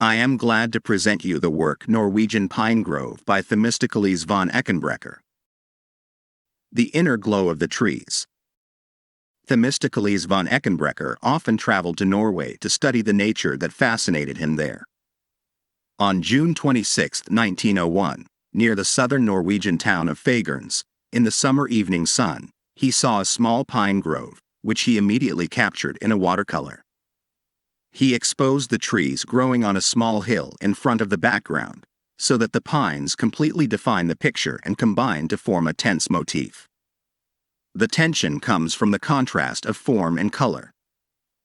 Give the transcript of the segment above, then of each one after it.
I am glad to present you the work Norwegian Pine Grove by Themistokles von Eckenbrecher. The inner glow of the trees. Themistokles von Eckenbrecher often traveled to Norway to study the nature that fascinated him there. On June 26, 1901, near the southern Norwegian town of Fagernes, in the summer evening sun, he saw a small pine grove, which he immediately captured in a watercolor. He exposed the trees growing on a small hill in front of the background, so that the pines completely define the picture and combine to form a tense motif. The tension comes from the contrast of form and color.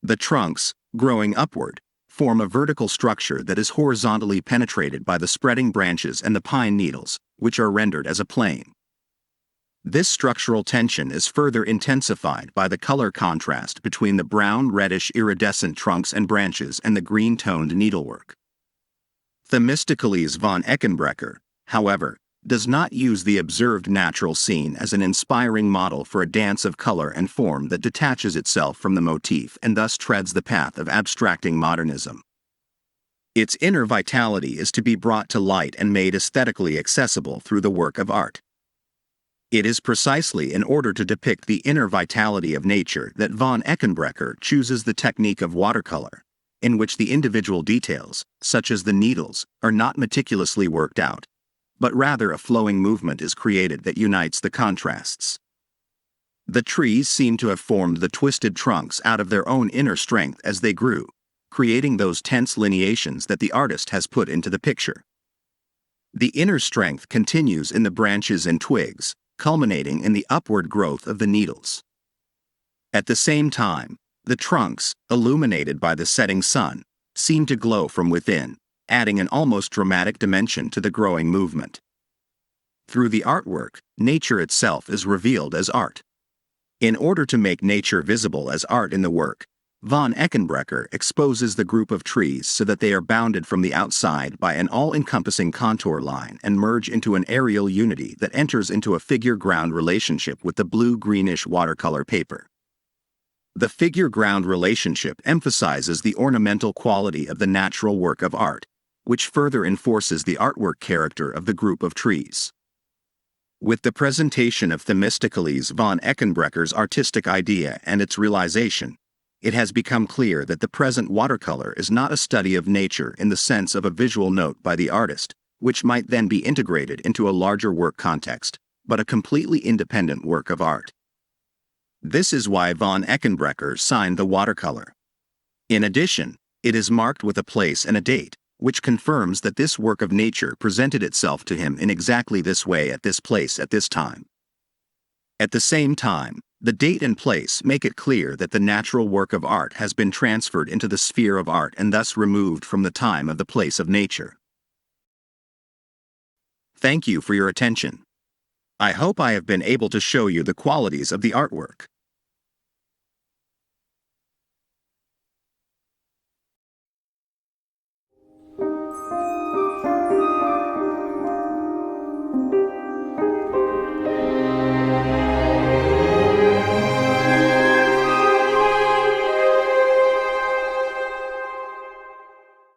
The trunks, growing upward, form a vertical structure that is horizontally penetrated by the spreading branches and the pine needles, which are rendered as a plane. This structural tension is further intensified by the color contrast between the brown-reddish iridescent trunks and branches and the green-toned needlework. Themistokles von Eckenbrecher, however, does not use the observed natural scene as an inspiring model for a dance of color and form that detaches itself from the motif and thus treads the path of abstracting modernism. Its inner vitality is to be brought to light and made aesthetically accessible through the work of art. It is precisely in order to depict the inner vitality of nature that von Eckenbrecher chooses the technique of watercolor, in which the individual details, such as the needles, are not meticulously worked out, but rather a flowing movement is created that unites the contrasts. The trees seem to have formed the twisted trunks out of their own inner strength as they grew, creating those tense lineations that the artist has put into the picture. The inner strength continues in the branches and twigs, culminating in the upward growth of the needles. At the same time, the trunks, illuminated by the setting sun, seem to glow from within, adding an almost dramatic dimension to the growing movement. Through the artwork, nature itself is revealed as art. In order to make nature visible as art in the work, von Eckenbrecher exposes the group of trees so that they are bounded from the outside by an all-encompassing contour line and merge into an aerial unity that enters into a figure-ground relationship with the blue-greenish watercolor paper. The figure-ground relationship emphasizes the ornamental quality of the natural work of art, which further enforces the artwork character of the group of trees. With the presentation of Themistokles von Eckenbrecher's artistic idea and its realization, it has become clear that the present watercolor is not a study of nature in the sense of a visual note by the artist, which might then be integrated into a larger work context, but a completely independent work of art. This is why von Eckenbrecher signed the watercolor. In addition, it is marked with a place and a date, which confirms that this work of nature presented itself to him in exactly this way at this place at this time. At the same time, the date and place make it clear that the natural work of art has been transferred into the sphere of art and thus removed from the time of the place of nature. Thank you for your attention. I hope I have been able to show you the qualities of the artwork.